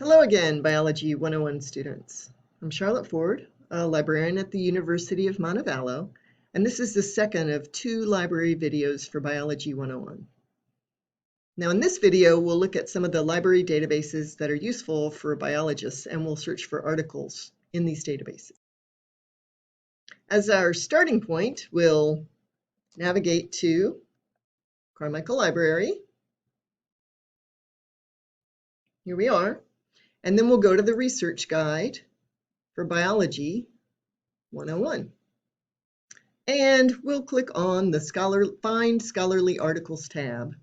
Hello again, Biology 101 students. I'm Charlotte Ford, a librarian at the University of Montevallo, and this is the second of 2 library videos for Biology 101. Now in this video, we'll look at some of the library databases that are useful for biologists, and we'll search for articles in these databases. As our starting point, we'll navigate to Carmichael Library. Here we are. And then we'll go to the research guide for Biology 101. And we'll click on the Find Scholarly Articles tab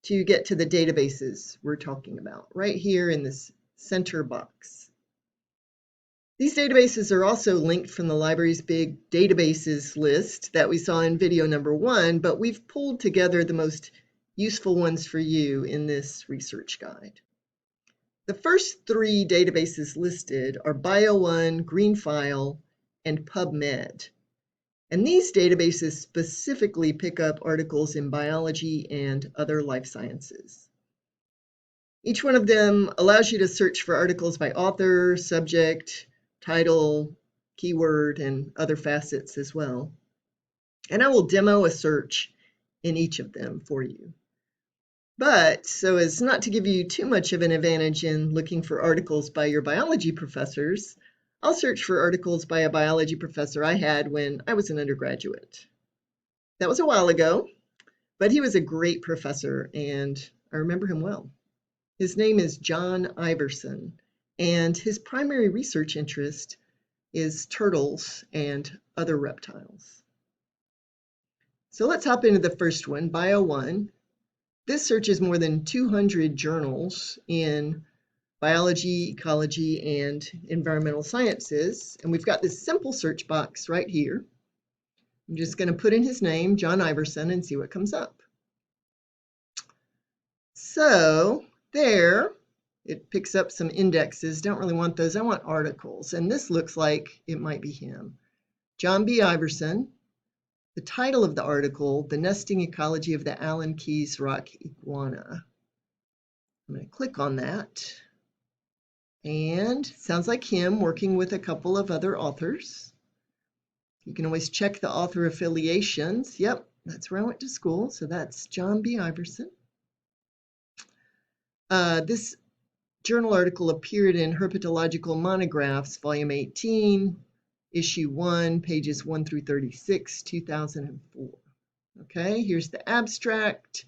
to get to the databases we're talking about, right here in this center box. These databases are also linked from the library's big databases list that we saw in video number 1, but we've pulled together the most useful ones for you in this research guide. The first 3 databases listed are Bio1, Greenfile, and PubMed. And these databases specifically pick up articles in biology and other life sciences. Each one of them allows you to search for articles by author, subject, title, keyword, and other facets as well. And I will demo a search in each of them for you. But so as not to give you too much of an advantage in looking for articles by your biology professors, I'll search for articles by a biology professor I had when I was an undergraduate. That was a while ago, but he was a great professor and I remember him well. His name is John Iverson, and his primary research interest is turtles and other reptiles. So let's hop into the first one, Bio1. This searches more than 200 journals in biology, ecology, and environmental sciences. And we've got this simple search box right here. I'm just going to put in his name, John Iverson, and see what comes up. So there, it picks up some indexes. Don't really want those. I want articles. And this looks like it might be him. John B. Iverson. The title of the article, The Nesting Ecology of the Allen Keys Rock Iguana. I'm going to click on that. And it sounds like him working with a couple of other authors. You can always check the author affiliations. Yep, that's where I went to school. So that's John B. Iverson. This journal article appeared in Herpetological Monographs, Volume 18, Issue 1, pages 1 through 36, 2004. Okay, here's the abstract.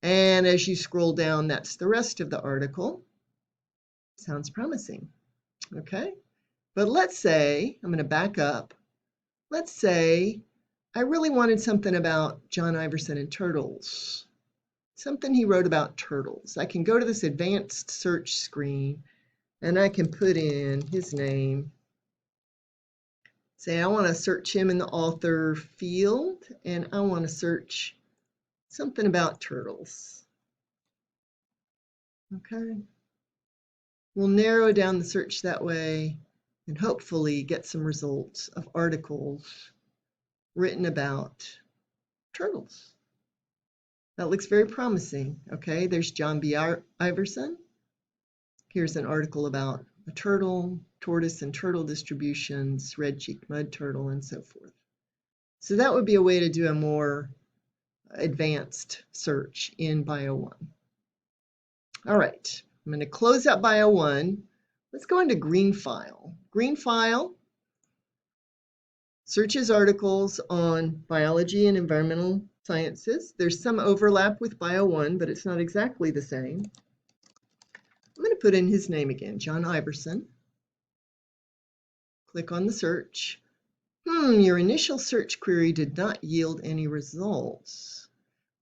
And as you scroll down, that's the rest of the article. Sounds promising. Okay, but let's say, I'm going to back up. Let's say I really wanted something about John Iverson and turtles. Something he wrote about turtles. I can go to this advanced search screen and I can put in his name. Say I want to search him in the author field, and I want to search something about turtles. Okay. We'll narrow down the search that way and hopefully get some results of articles written about turtles. That looks very promising. Okay, there's John B. Iverson. Here's an article about a turtle, tortoise and turtle distributions, red-cheeked mud turtle, and so forth. So that would be a way to do a more advanced search in Bio1. All right, I'm going to close out Bio1. Let's go into Greenfile. Greenfile searches articles on biology and environmental sciences. There's some overlap with Bio1, but it's not exactly the same. I'm going to put in his name again, John Iverson. Click on the search. Your initial search query did not yield any results.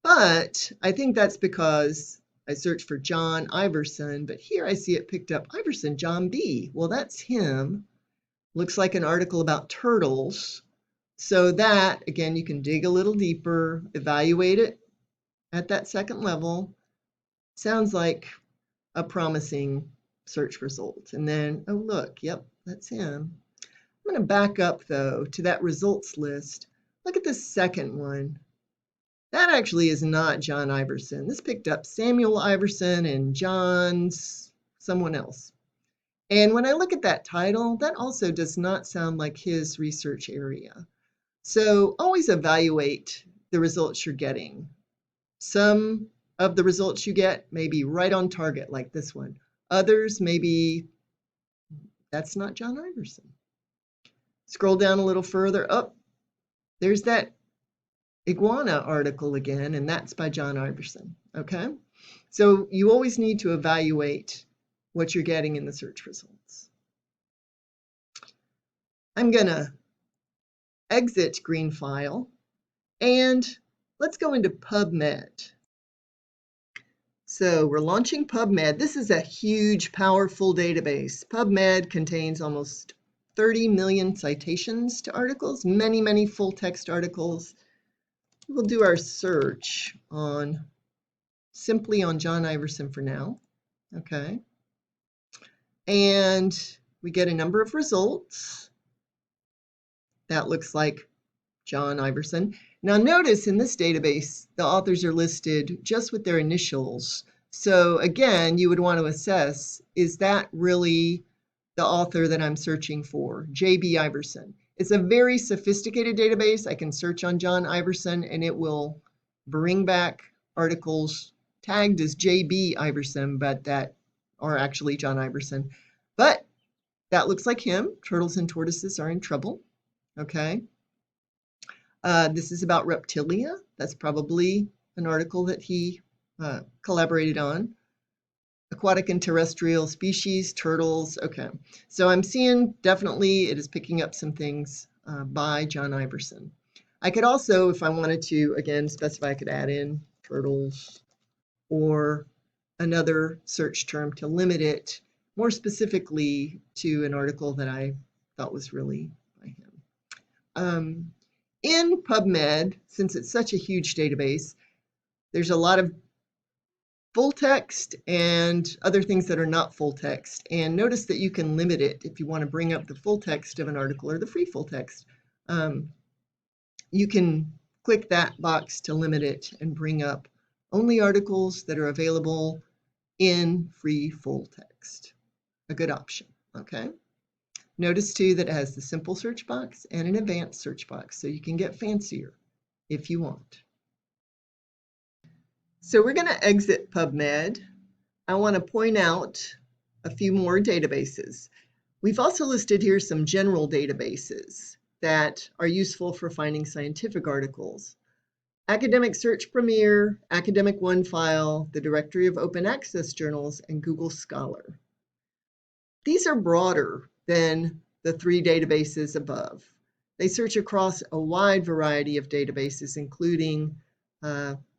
But I think that's because I searched for John Iverson, but here I see it picked up Iverson, John B. Well, that's him. Looks like an article about turtles. So that, again, you can dig a little deeper, evaluate it at that second level. Sounds like a promising search result. And then, oh look, yep, that's him. I'm going to back up though to that results list. Look at the second one. That actually is not John Iverson. This picked up Samuel Iverson and John's someone else. And when I look at that title, that also does not sound like his research area. So always evaluate the results you're getting. Some of the results you get may be right on target, like this one. Others, maybe that's not John Iverson. Scroll down a little further. Oh, there's that iguana article again, and that's by John Iverson. Okay? So you always need to evaluate what you're getting in the search results. I'm going to exit Greenfile, and let's go into PubMed. So we're launching PubMed. This is a huge, powerful database. PubMed contains almost 30 million citations to articles, many, many full-text articles. We'll do our search simply on John Iverson for now. Okay. And we get a number of results. That looks like John Iverson. Now notice in this database, the authors are listed just with their initials. So again, you would want to assess, is that really the author that I'm searching for, J.B. Iverson? It's a very sophisticated database. I can search on John Iverson and it will bring back articles tagged as J.B. Iverson, but that are actually John Iverson. But that looks like him. Turtles and tortoises are in trouble. Okay. This is about reptilia. That's probably an article that he collaborated on. Aquatic and terrestrial species, turtles. Okay. So I'm seeing definitely it is picking up some things by John Iverson. I could also, if I wanted to, again, specify, I could add in turtles or another search term to limit it more specifically to an article that I thought was really by him. In PubMed, since it's such a huge database, there's a lot of full text and other things that are not full text. And notice that you can limit it if you want to bring up the full text of an article or the free full text. You can click that box to limit it and bring up only articles that are available in free full text. A good option, okay? Notice too that it has the simple search box and an advanced search box, so you can get fancier if you want. So we're going to exit PubMed. I want to point out a few more databases. We've also listed here some general databases that are useful for finding scientific articles. Academic Search Premier, Academic OneFile, the Directory of Open Access Journals, and Google Scholar. These are broader than the three databases above. They search across a wide variety of databases, including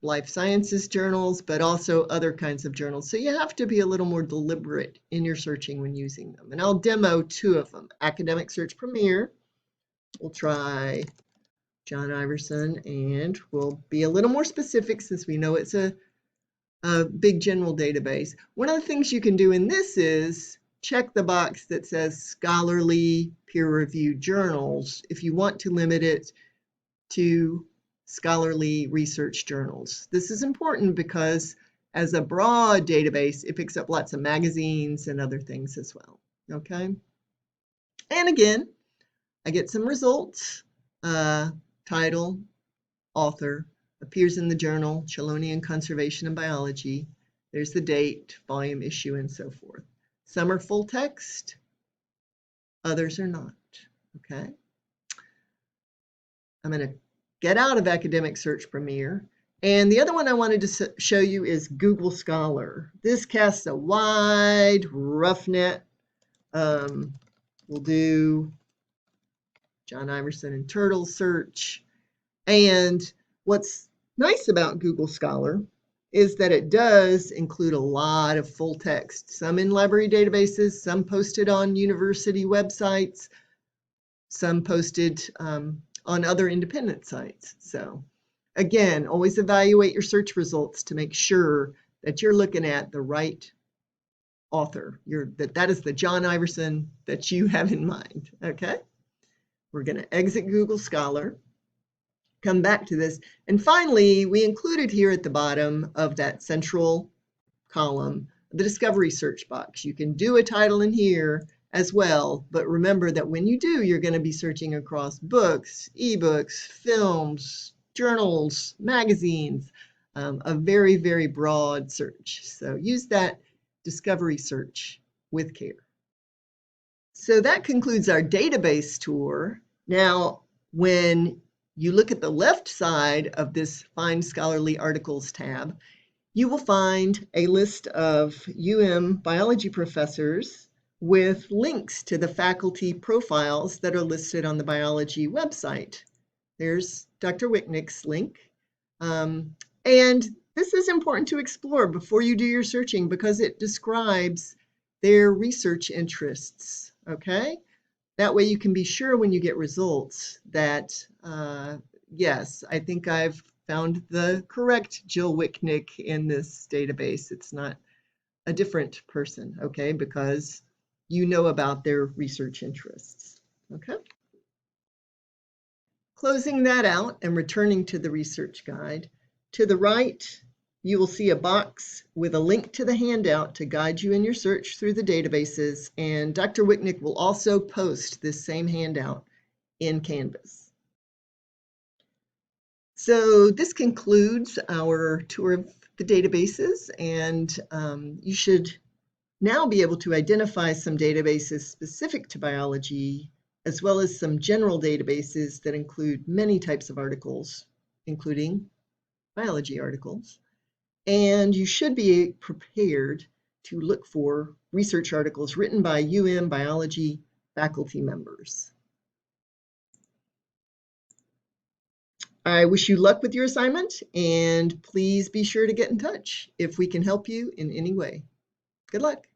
life sciences journals, but also other kinds of journals. So you have to be a little more deliberate in your searching when using them. And I'll demo two of them. Academic Search Premier. We'll try John Iverson, and we'll be a little more specific since we know it's a big general database. One of the things you can do in this is check the box that says scholarly peer-reviewed journals if you want to limit it to scholarly research journals. This is important because as a broad database, it picks up lots of magazines and other things as well. Okay. And again, I get some results. Title, author, appears in the journal, Chelonian Conservation and Biology. There's the date, volume, issue, and so forth. Some are full text, others are not. Okay. I'm going to get out of Academic Search Premier. And the other one I wanted to show you is Google Scholar. This casts a wide, rough net. We'll do John Iverson and turtle search. And what's nice about Google Scholar is that it does include a lot of full text, some in library databases, some posted on university websites, some posted on other independent sites. So again, always evaluate your search results to make sure that you're looking at the right author, that is the John Iverson that you have in mind, okay? We're going to exit Google Scholar, come back to this, and finally, we included here at the bottom of that central column the discovery search box. You can do a title in here as well, but remember that when you do, you're going to be searching across books, ebooks, films, journals, magazines, a very, very broad search. So use that discovery search with care. So that concludes our database tour. Now, when you look at the left side of this Find Scholarly Articles tab, you will find a list of biology professors with links to the faculty profiles that are listed on the biology website. There's Dr. Wicknick's link. And this is important to explore before you do your searching because it describes their research interests, okay? That way you can be sure when you get results that, yes, I think I've found the correct Jill Wicknick in this database. It's not a different person, okay, because you know about their research interests, okay? Closing that out and returning to the research guide, to the right, you will see a box with a link to the handout to guide you in your search through the databases, and Dr. Wicknick will also post this same handout in Canvas. So this concludes our tour of the databases, and you should now be able to identify some databases specific to biology, as well as some general databases that include many types of articles, including biology articles. And you should be prepared to look for research articles written by biology faculty members. I wish you luck with your assignment, and please be sure to get in touch if we can help you in any way. Good luck.